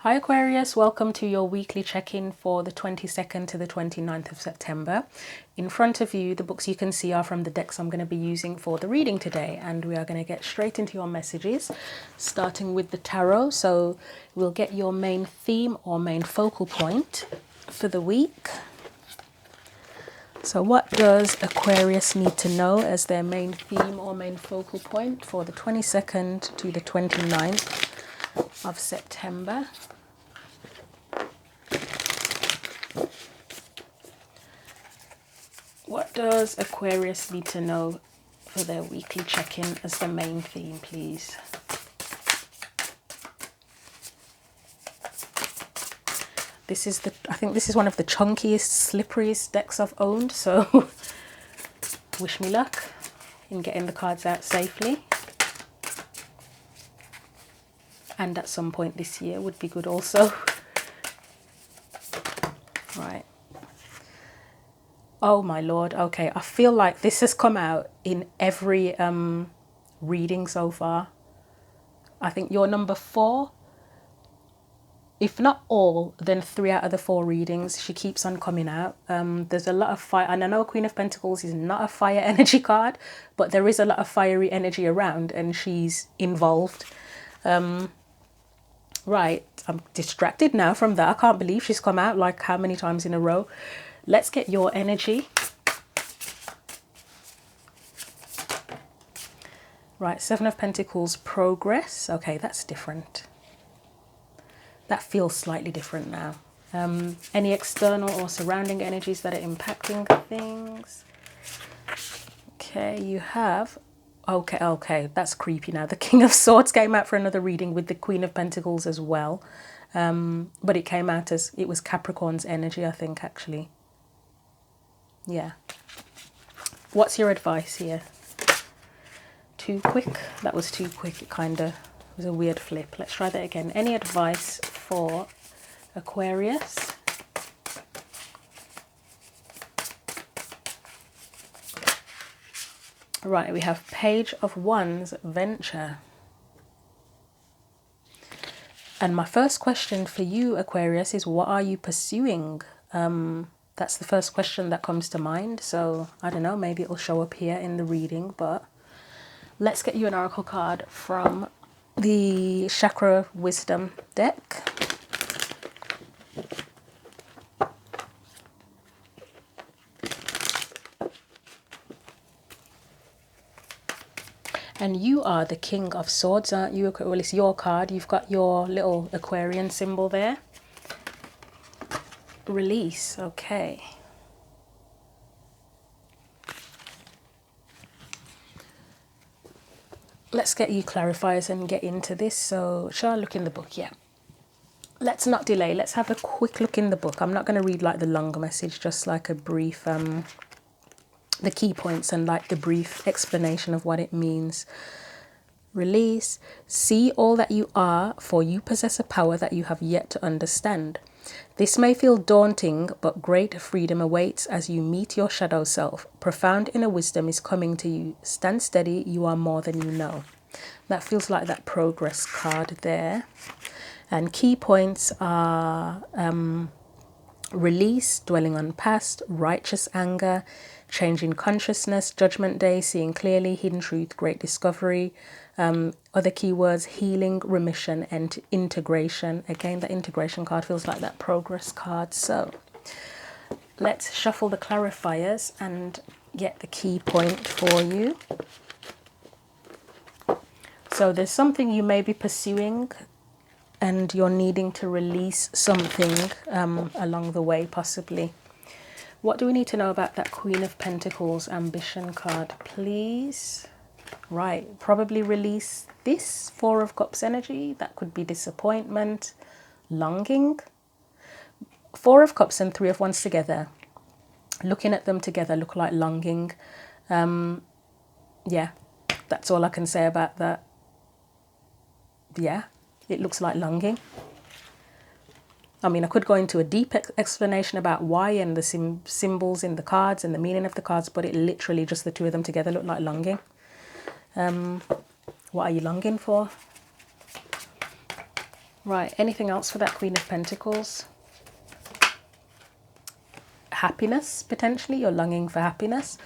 Hi Aquarius, welcome to your weekly check-in for the 22nd to the 29th of September. In front of you, the books you can see are from the decks I'm going to be using for the reading today, and we are going to get straight into your messages, starting with the tarot. So we'll get your main theme or main focal point for the week. So what does Aquarius need to know as their main theme or main focal point for the 22nd to the 29th of September? What does Aquarius need to know for their weekly check-in as the main theme, please? I think this is one of the chunkiest, slipperiest decks I've owned, so wish me luck in getting the cards out safely. And at some point this year would be good also. Right. Oh my lord, okay. I feel like this has come out in every reading so far. I think you're number 4. If not all, then 3 out of the 4 readings. She keeps on coming out. There's a lot of fire. And I know Queen of Pentacles is not a fire energy card, but there is a lot of fiery energy around and she's involved. Right, I'm distracted now from that. I can't believe she's come out like how many times in a row. Let's get your energy. Right, 7 of Pentacles, progress. Okay, that's different. That feels slightly different now. Any external or surrounding energies that are impacting things. Okay, you have... Okay, that's creepy now. The King of Swords came out for another reading with the Queen of Pentacles as well. But it came out as... It was Capricorn's energy, I think, actually. Yeah. What's your advice here? Too quick? That was too quick. It kind of was a weird flip. Let's try that again. Any advice for Aquarius? Right, we have Page of Wands, venture. And my first question for you, Aquarius, is what are you pursuing? That's the first question that comes to mind. So I don't know, maybe it'll show up here in the reading, but let's get you an oracle card from the Chakra Wisdom deck. And you are the King of Swords, aren't you? Well, it's your card. You've got your little Aquarian symbol there. Release, okay. Let's get you clarifiers and get into this. So, shall I look in the book? Yeah. Let's not delay. Let's have a quick look in the book. I'm not going to read like the long message, just like a brief... the key points and like the brief explanation of what it means. Release. See all that you are, for you possess a power that you have yet to understand. This may feel daunting, but great freedom awaits as you meet your shadow self. Profound inner wisdom is coming to you. Stand steady, you are more than you know. That feels like that progress card there. And key points are release, dwelling on past, righteous anger, changing consciousness, judgment day, seeing clearly, hidden truth, great discovery. Other keywords, healing, remission, and integration. Again, the integration card feels like that progress card. So let's shuffle the clarifiers and get the key point for you. So there's something you may be pursuing and you're needing to release something along the way, possibly. What do we need to know about that Queen of Pentacles ambition card, please? Right, probably release this 4 of Cups energy. That could be disappointment, longing. 4 of Cups and 3 of Wands together. Looking at them together look like longing. Yeah, that's all I can say about that. Yeah, it looks like longing. I mean, I could go into a deep explanation about why and the symbols in the cards and the meaning of the cards, but it literally just the 2 of them together look like longing. What are you longing for? Right, anything else for that Queen of Pentacles? Happiness, potentially. You're longing for happiness.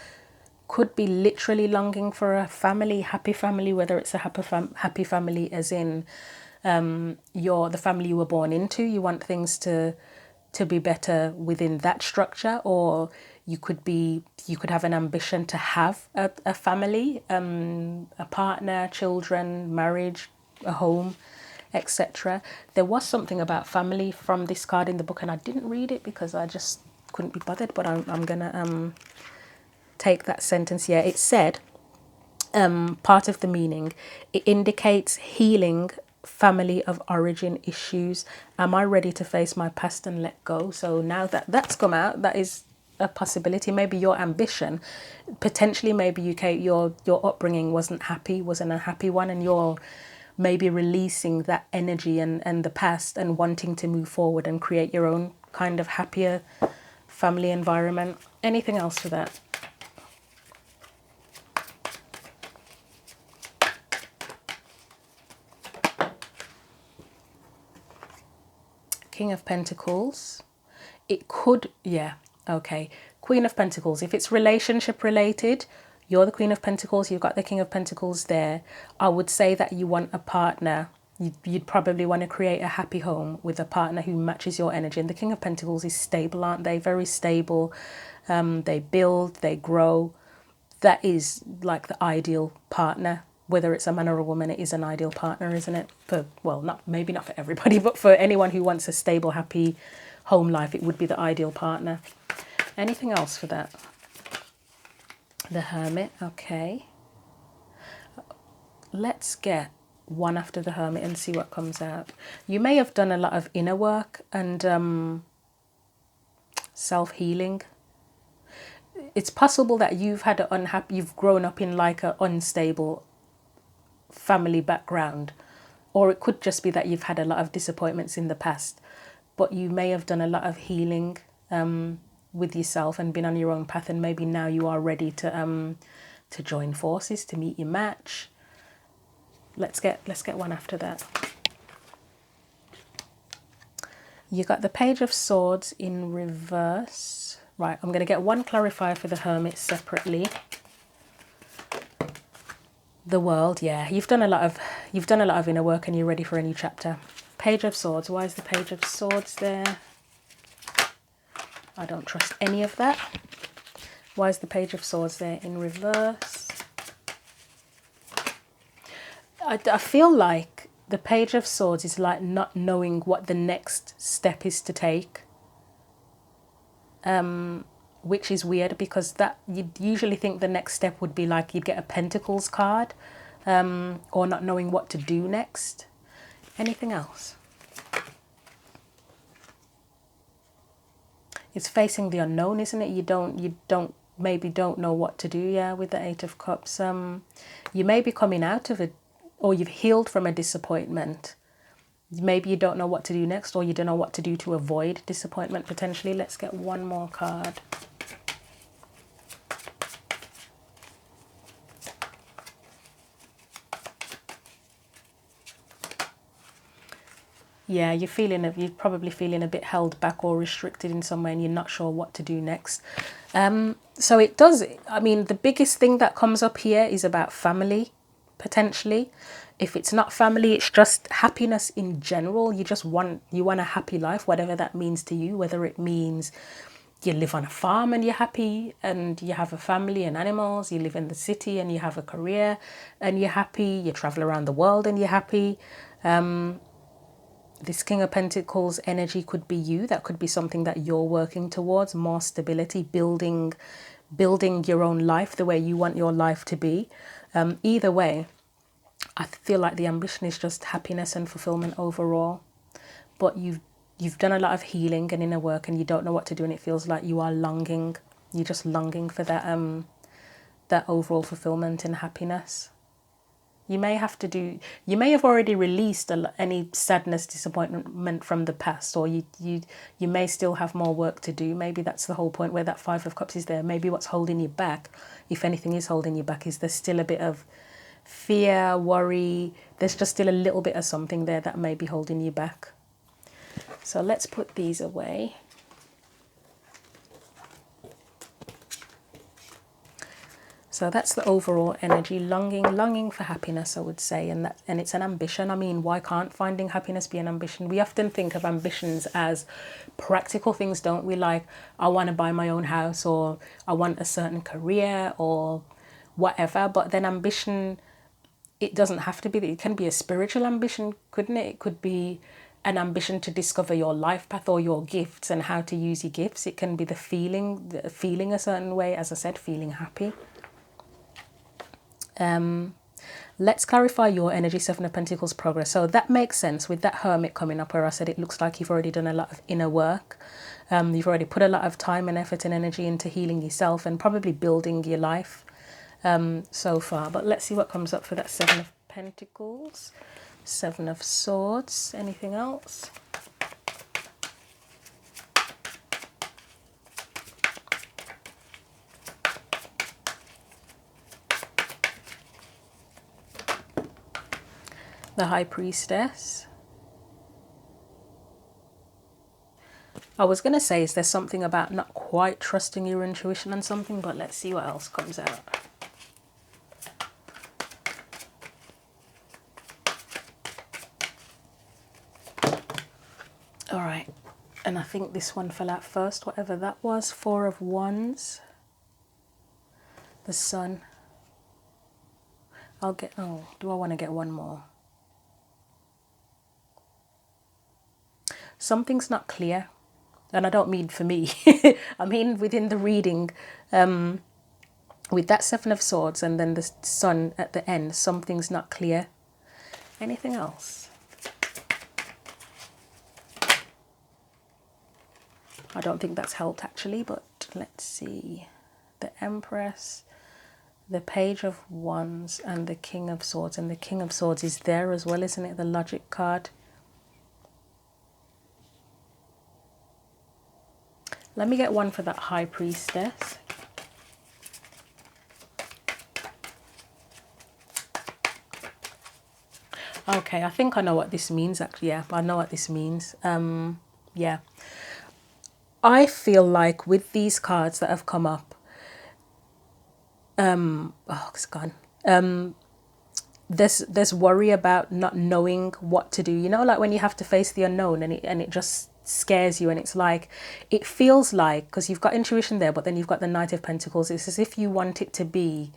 Could be literally longing for a family, happy family, whether it's a happy family as in the family you were born into. You want things to be better within that structure, or you could have an ambition to have a family, a partner, children, marriage, a home, etc. There was something about family from this card in the book, and I didn't read it because I just couldn't be bothered, but I'm gonna take that sentence here. It said, part of the meaning, it indicates healing family of origin issues. Am I ready to face my past and let go? So now that that's come out, that is a possibility. Maybe your ambition, potentially, maybe your upbringing wasn't a happy one, and you're maybe releasing that energy and the past and wanting to move forward and create your own kind of happier family environment. Anything else for that? King of Pentacles. It could, yeah, okay. Queen of Pentacles. If it's relationship related, you're the Queen of Pentacles, you've got the King of Pentacles there. I would say that you want a partner. You'd probably want to create a happy home with a partner who matches your energy. And the King of Pentacles is stable, aren't they? Very stable. They build, they grow. That is like the ideal partner. Whether it's a man or a woman, it is an ideal partner, isn't it? Maybe not for everybody, but for anyone who wants a stable, happy home life, it would be the ideal partner. Anything else for that? The Hermit, okay. Let's get one after the Hermit and see what comes out. You may have done a lot of inner work and self-healing. It's possible that you've had you've grown up in like an unstable family background, or it could just be that you've had a lot of disappointments in the past, but you may have done a lot of healing with yourself and been on your own path, and maybe now you are ready to join forces, to meet your match. Let's get one after that. You got the Page of Swords in reverse. Right, I'm going to get one clarifier for the Hermit separately. The World, yeah, you've done a lot of inner work and you're ready for a new chapter. Page of Swords. Why is the Page of Swords there? I don't trust any of that. Why is the Page of Swords there in reverse? I feel like the Page of Swords is like not knowing what the next step is to take. Which is weird, because that you'd usually think the next step would be like you'd get a Pentacles card, or not knowing what to do next. Anything else? It's facing the unknown, isn't it? You maybe don't know what to do. Yeah, with the Eight of Cups. You may be coming out of it, or you've healed from a disappointment. Maybe you don't know what to do next, or you don't know what to do to avoid disappointment potentially. Let's get one more card. Yeah, you're probably feeling a bit held back or restricted in some way, and you're not sure what to do next. So it does, I mean, the biggest thing that comes up here is about family, potentially. If it's not family, it's just happiness in general. You want a happy life, whatever that means to you, whether it means you live on a farm and you're happy and you have a family and animals, you live in the city and you have a career and you're happy, you travel around the world and you're happy. This King of Pentacles energy could be you. That could be something that you're working towards, more stability, building your own life the way you want your life to be. Either way, I feel like the ambition is just happiness and fulfillment overall. But you've done a lot of healing and inner work, and you don't know what to do, and it feels like you are longing. You're just longing for that that overall fulfillment and happiness. You may have already released any sadness, disappointment from the past, or you may still have more work to do. Maybe that's the whole point where that Five of Cups is there. Maybe what's holding you back, if anything is holding you back, is there's still a bit of fear, worry. There's just still a little bit of something there that may be holding you back. So let's put these away. So that's the overall energy, longing for happiness, I would say, and it's an ambition. I mean, why can't finding happiness be an ambition? We often think of ambitions as practical things, don't we? Like, I want to buy my own house, or I want a certain career, or whatever. But then ambition, it doesn't have to be that. It can be a spiritual ambition, couldn't it? It could be an ambition to discover your life path or your gifts and how to use your gifts. It can be the feeling a certain way, as I said, feeling happy. Let's clarify your energy, Seven of Pentacles progress. So that makes sense with that Hermit coming up, where I said it looks like you've already done a lot of inner work. You've already put a lot of time and effort and energy into healing yourself and probably building your life so far. But let's see what comes up for that Seven of Pentacles, Seven of Swords. Anything else? The High Priestess. I was going to say, is there something about not quite trusting your intuition on something? But let's see what else comes out. All right. And I think this one fell out first, whatever that was. Four of Wands. The Sun. I'll get... Oh, do I want to get one more? Something's not clear, and I don't mean for me. I mean within the reading, with that Seven of Swords and then the Sun at the end, something's not clear. Anything else? I don't think that's helped actually, but let's see. The Empress, the Page of Wands, and the King of Swords. And the King of Swords is there as well, isn't it? The Logic card. Let me get one for that High Priestess. Okay, I think I know what this means actually. Yeah, I know what this means. Yeah. I feel like with these cards that have come up, oh, it's gone. There's worry about not knowing what to do. You know, like when you have to face the unknown and it just scares you, and it's like, it feels like, because you've got intuition there, but then you've got the Knight of Pentacles, it's as if you want it to be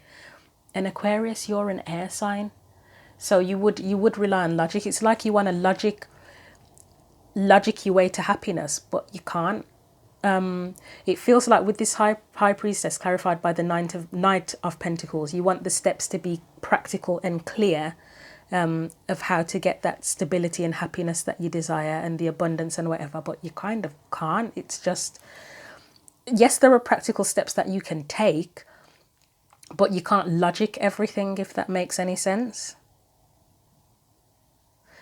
an Aquarius. You're an air sign, so you would rely on logic. It's like you want to logic your way to happiness, but you can't. It feels like with this high priestess clarified by the Knight of Pentacles, you want the steps to be practical and clear, of how to get that stability and happiness that you desire and the abundance and whatever, but you kind of can't. It's just, yes, there are practical steps that you can take, but you can't logic everything, if that makes any sense.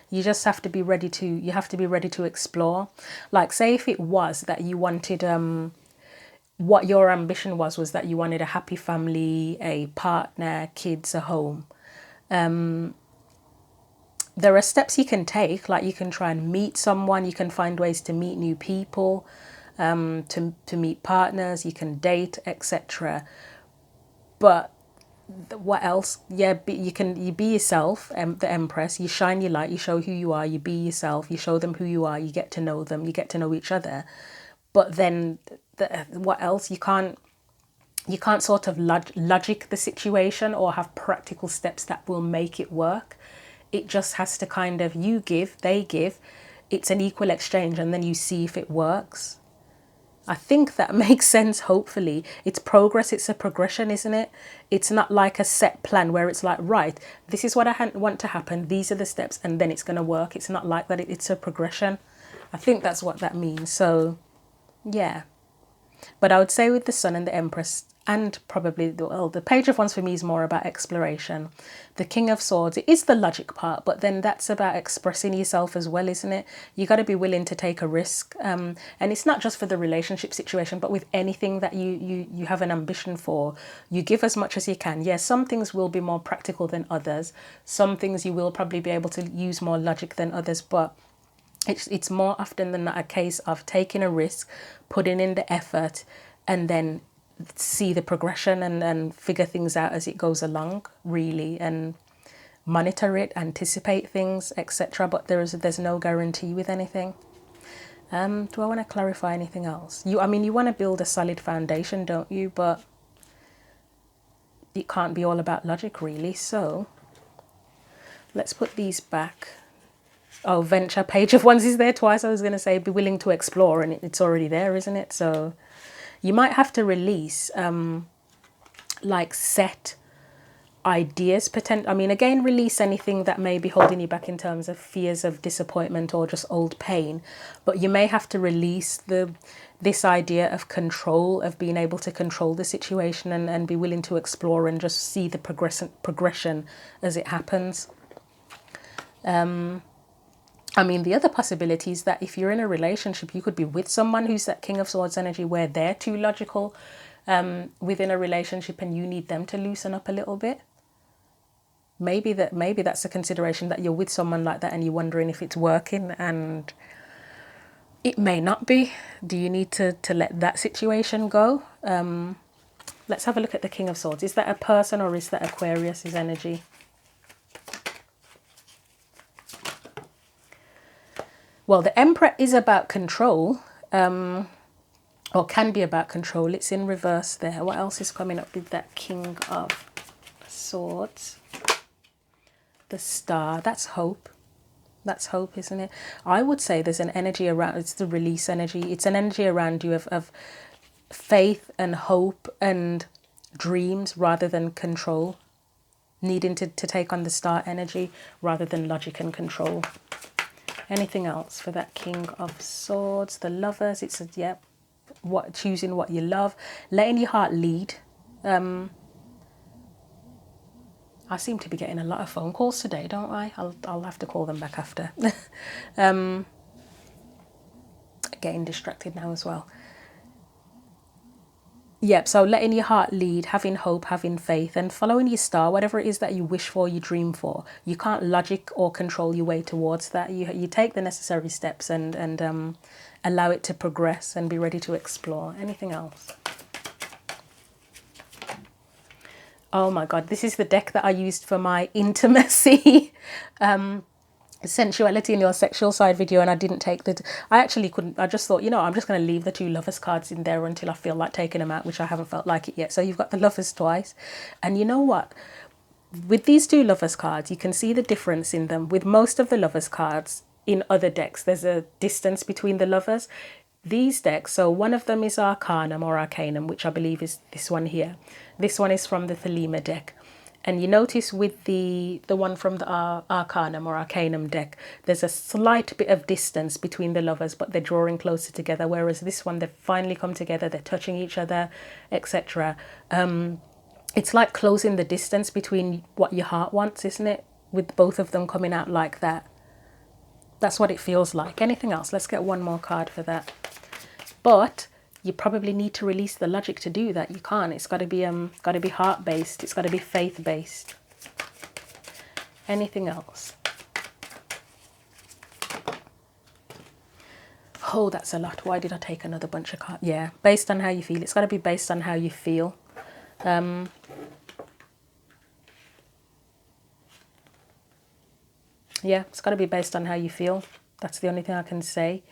You just have to be ready to explore. Like, say if it was that you wanted, what your ambition was that you wanted a happy family, a partner, kids, a home. There are steps you can take, like you can try and meet someone, you can find ways to meet new people, to meet partners, you can date, etc. But what else? Yeah, you be yourself, the Empress. You shine your light, you show who you are, you be yourself, you show them who you are, you get to know them, you get to know each other. But then what else? You can't sort of logic the situation or have practical steps that will make it work. It just has to kind of, you give, they give. It's an equal exchange, and then you see if it works. I think that makes sense, hopefully. It's progress, it's a progression, isn't it? It's not like a set plan where it's like, right, this is what I want to happen, these are the steps, and then it's going to work. It's not like that, it's a progression. I think that's what that means. So, yeah. But I would say with the Sun and the Empress, and probably, well, the Page of Wands for me is more about exploration. The King of Swords, it is the logic part, but then that's about expressing yourself as well, isn't it? You got to be willing to take a risk, and it's not just for the relationship situation, but with anything that you have an ambition for. You give as much as you can. Yes, some things will be more practical than others. Some things you will probably be able to use more logic than others, but it's more often than not a case of taking a risk, putting in the effort, and then see the progression and figure things out as it goes along, really, and monitor it, anticipate things, etc. But there's no guarantee with anything. Do I want to clarify anything else? I mean, you want to build a solid foundation, don't you? But it can't be all about logic, really. So let's put these back. Oh, venture, Page of Wands is there twice. I was going to say be willing to explore, and it's already there, isn't it? So you might have to release like set ideas, I mean, again, release anything that may be holding you back in terms of fears of disappointment or just old pain. But you may have to release this idea of control, of being able to control the situation, and be willing to explore and just see the progression as it happens. I mean, the other possibility is that if you're in a relationship, you could be with someone who's that King of Swords energy, where they're too logical within a relationship, and you need them to loosen up a little bit. Maybe that's a consideration, that you're with someone like that and you're wondering if it's working, and it may not be. Do you need to let that situation go? Let's have a look at the King of Swords. Is that a person, or is that Aquarius's energy? Well, the Emperor is about control, or can be about control. It's in reverse there. What else is coming up with that King of Swords? The Star. That's hope. That's hope, isn't it? I would say there's an energy around, it's the release energy. It's an energy around you of faith and hope and dreams rather than control. Needing to take on the Star energy rather than logic and control. Anything else for that King of Swords? The Lovers. It's choosing what you love, letting your heart lead. I seem to be getting a lot of phone calls today, don't I? I'll have to call them back after. Getting distracted now as well. Yep, so letting your heart lead, having hope, having faith, and following your star, whatever it is that you wish for, you dream for. You can't logic or control your way towards that. You take the necessary steps and allow it to progress and be ready to explore. Anything else? Oh my God, this is the deck that I used for my intimacy sensuality in your sexual side video, and I didn't take I actually couldn't. I just thought, I'm just going to leave the two Lovers cards in there until I feel like taking them out, which I haven't felt like it yet. So you've got the Lovers twice, and you know what, with these two Lovers cards, you can see the difference in them. With most of the Lovers cards in other decks, there's a distance between the Lovers. These decks, so one of them is Arcanum or Arcanum, which I believe is this one here. This one is from the Thelema deck. And you notice with the one from the Arcanum or Arcanum deck, there's a slight bit of distance between the Lovers, but they're drawing closer together. Whereas this one, they've finally come together, they're touching each other, etc. It's like closing the distance between what your heart wants, isn't it? With both of them coming out like that. That's what it feels like. Anything else? Let's get one more card for that. But you probably need to release the logic to do that. You can't. It's got to be heart-based. It's got to be faith-based. Anything else? Oh, that's a lot. Why did I take another bunch of cards? Yeah, based on how you feel. It's got to be based on how you feel. Yeah, it's got to be based on how you feel. That's the only thing I can say.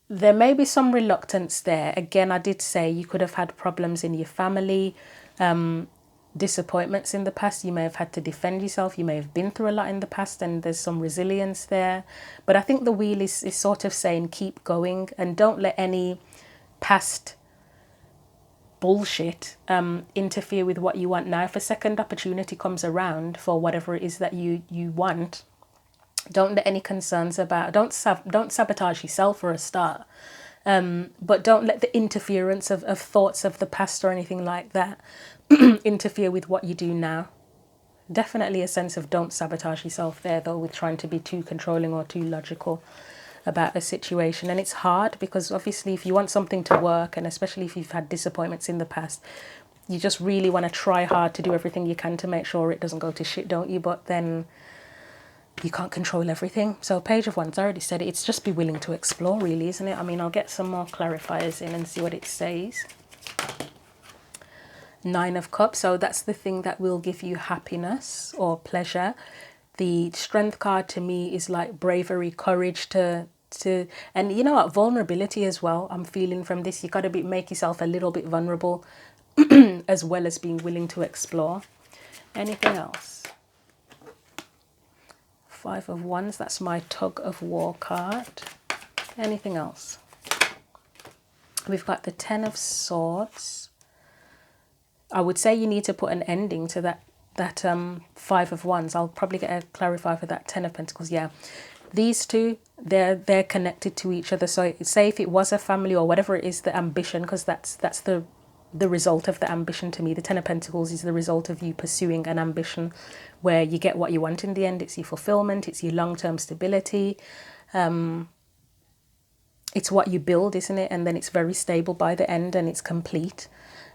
There may be some reluctance there. Again, I did say you could have had problems in your family, disappointments in the past. You may have had to defend yourself. You may have been through a lot in the past, and there's some resilience there. But I think the wheel is sort of saying keep going, and don't let any past bullshit interfere with what you want now. If a second opportunity comes around for whatever it is that you want, don't let any concerns about, don't sabotage yourself for a start. But don't let the interference of thoughts of the past or anything like that interfere with what you do now. Definitely a sense of don't sabotage yourself there, though, with trying to be too controlling or too logical about a situation. And it's hard because obviously if you want something to work, and especially if you've had disappointments in the past, you just really want to try hard to do everything you can to make sure it doesn't go to shit, don't you? But then you can't control everything. So Page of Wands, I already said it, it's just be willing to explore, really, isn't it? I mean, I'll get some more clarifiers in and see what it says. Nine of Cups, so that's the thing that will give you happiness or pleasure. The Strength card to me is like bravery, courage to and you know what, vulnerability as well. I'm feeling from this, you got to make yourself a little bit vulnerable as well as being willing to explore. Anything else? Five of Wands, that's my tug of war card. Anything else? We've got the Ten of Swords. I would say you need to put an ending to that Five of Wands. I'll probably get a clarifier for that Ten of Pentacles. Yeah, these two, they're connected to each other. So say if it was a family or whatever it is, the ambition, because that's the result of the ambition to me. The Ten of Pentacles is the result of you pursuing an ambition where you get what you want in the end. It's your fulfillment, it's your long-term stability. It's what you build, isn't it? And then it's very stable by the end and it's complete.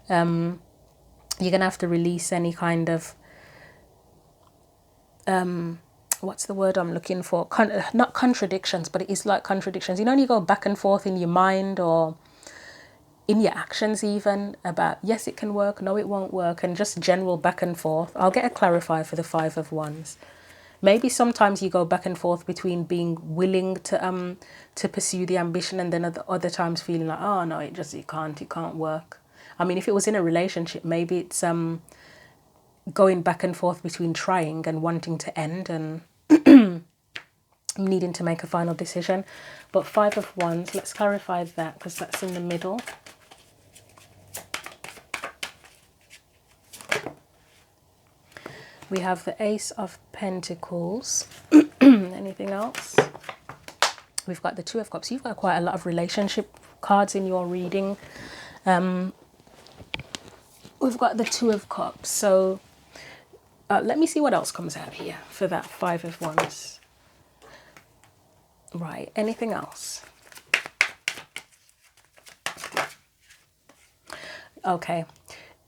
You're going to have to release any kind of, what's the word I'm looking for? Not contradictions, but it is like contradictions. You know, when you go back and forth in your mind or in your actions even about, yes, it can work, no, it won't work, and just general back and forth. I'll get a clarifier for the Five of Wands. Maybe sometimes you go back and forth between being willing to pursue the ambition and then other times feeling like, oh no, it can't work. I mean, if it was in a relationship, maybe it's going back and forth between trying and wanting to end and needing to make a final decision. But Five of Wands, let's clarify that because that's in the middle. We have the Ace of Pentacles. Anything else? We've got the Two of Cups. You've got quite a lot of relationship cards in your reading. We've got the Two of Cups. So let me see what else comes out here for that Five of Wands. Right. Anything else? Okay.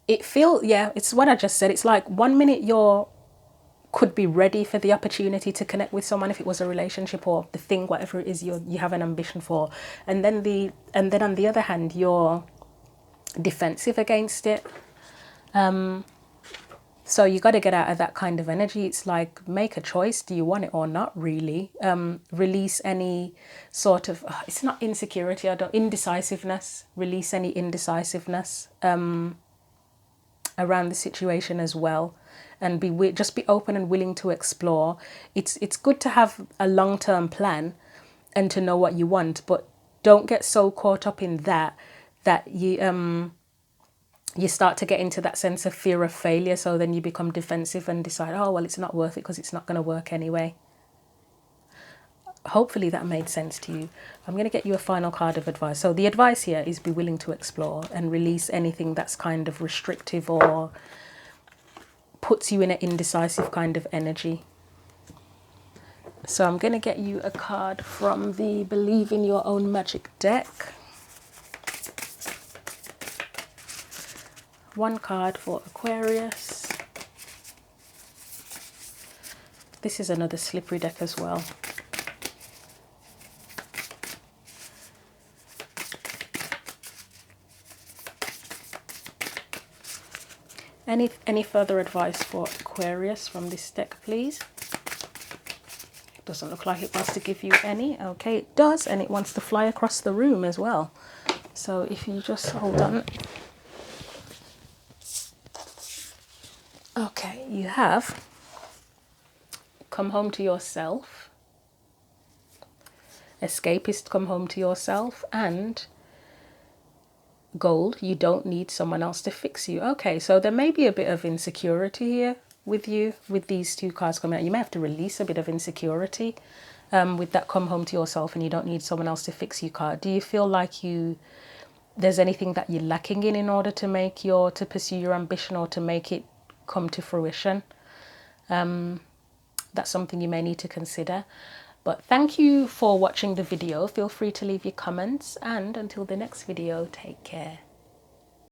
It's what I just said. It's like 1 minute could be ready for the opportunity to connect with someone if it was a relationship or the thing, whatever it is you have an ambition for, and then on the other hand you're defensive against it. So you got to get out of that kind of energy. It's like, make a choice. Do you want it or not, really? Release any sort of, it's not insecurity, indecisiveness. Release any indecisiveness around the situation as well. And just be open and willing to explore. It's good to have a long-term plan and to know what you want, but don't get so caught up in that you start to get into that sense of fear of failure. So then you become defensive and decide, oh, well, it's not worth it because it's not going to work anyway. Hopefully that made sense to you. I'm going to get you a final card of advice. So the advice here is be willing to explore and release anything that's kind of restrictive or puts you in an indecisive kind of energy. So I'm going to get you a card from the Believe in Your Own Magic deck. One card for Aquarius. This is another slippery deck as well. Any further advice for Aquarius from this deck, please? Doesn't look like it wants to give you any. Okay, it does, and it wants to fly across the room as well. So if you just hold on. Okay, you have come home to yourself. Escapist, come home to yourself, and Gold, you don't need someone else to fix you. Okay, so there may be a bit of insecurity here with you, with these two cards coming out. You may have to release a bit of insecurity with that come home to yourself and you don't need someone else to fix your car, do you feel like there's anything that you're lacking in order to pursue your ambition or to make it come to fruition? That's something you may need to consider. But thank you for watching the video. Feel free to leave your comments, and until the next video, take care.